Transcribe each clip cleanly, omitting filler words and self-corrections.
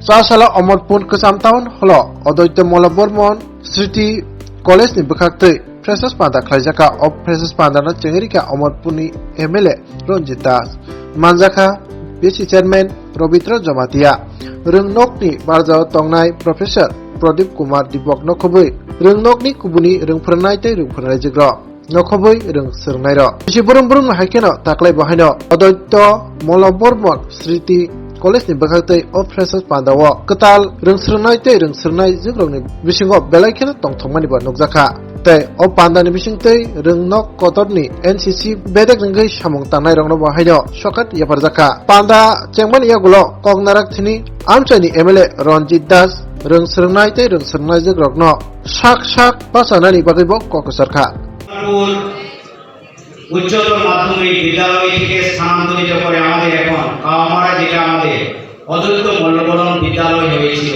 চাসালা Amarpur কসাম town হলো অদ্বৈত মল্ল বর্মন স্মৃতি college ni bwkhaktai freshers panda khlaijaka of freshers panda na chengrika অমরপুরনি এমএলএ রঞ্জিত দাস মানজাখা বিসি চেয়ারম্যান রবিন্দ্র জমাতিয়া রংনকনি বারজাও তংনাই প্রফেসর প্রদীপ কুমার দীপক নখবৈ রংনকনি কুবুনি রংফরনাই tei rungphornai jigro নখবৈ রং srwngnai ro bisi burung burung haikeno taklai bahaino অদ্বৈত মল্ল বর্মন স্মৃতি college ni bwkhaktai of freshers panda o katal rungsrwnai tei rungsrwnai jigrokni bisingo belaikeno tongthokmani bo nukjakha tei o panda ni bisingtei rungnok kotorni NCC bedek ringgai samung tangnai rokno bo haino sokat yaparjaka panda chengmani yagulo koknarak thini amchaini MLA Ronjit Das rungsrwnai tei rungsrwnai jigrokno sak sak basanani bagui bo kokosarkha উচ্চতর মাধ্যমিক বিদ্যালয় থেকে স্থানান্তরিত করে আমাদের এখন Camara যেটা আমাদের অদ্বৈত মল্লবরম বিদ্যালয় হয়েছিল।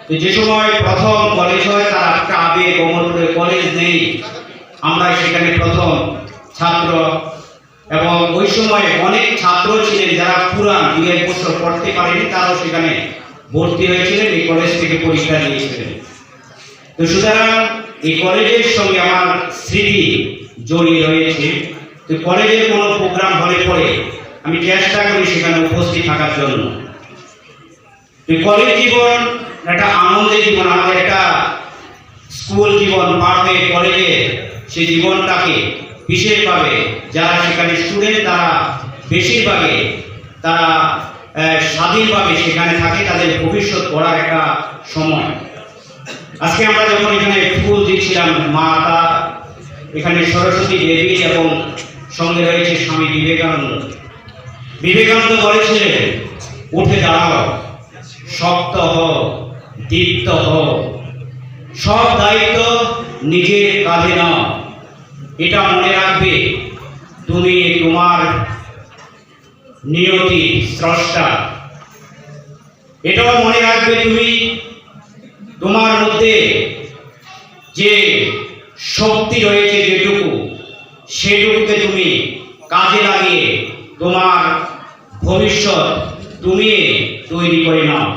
তো যে সময় প্রথম কলেজ হয় তার একটা আবেগ অমরপুরে কলেজ নেই, আমরা সেখানে প্রথম ছাত্র এবং ওই সময় অনেক ছাত্র ছিলেন যারা পুরান 2-1 বছর পড়তে পারেনি, তারাও সেখানে ভর্তি হয়েছিলেন, এই কলেজ থেকে পরীক্ষা দিয়েছিলেন। তো সুতরাং এই কলেজের সঙ্গে আমার স্মৃতি জড়িয়ে রয়েছে। তো কলেজের কোনো প্রোগ্রাম হলে পরে আমি চেষ্টা করি সেখানে উপস্থিত থাকার জন্য। কলেজ জীবন একটা আনন্দের জীবন, আমাদের একটা স্কুল জীবন পার হয়ে কলেজে সেই জীবনটাকে বিশেষভাবে যারা সেখানে স্টুডেন্ট তারা বেশিরভাগে তারা স্বাধীনভাবে সেখানে থাকে, তাদের ভবিষ্যৎ গড়ার একটা সময়। আজকে আমরা যখন এখানে ফুল দিচ্ছিলাম মাতা, এখানে সরস্বতী দেবী এবং সঙ্গে রয়েছে স্বামী বিবেকানন্দ। বিবেকানন্দ বলেছিলেন, উঠে দাঁড়াও, শক্ত হও, দীপ্ত হও, সব দায়িত্ব নিজের কাঁধে নাও। এটা মনে রাখবে, তুমি তোমার নিয়তি স্রষ্টা। এটাও মনে রাখবে, তুমি তোমার মধ্যে যে শক্তি রয়েছে যেটুকু, সেটুকুকে তুমি কাজে লাগিয়ে তোমার ভবিষ্যৎ তুমি তৈরি করে নাও।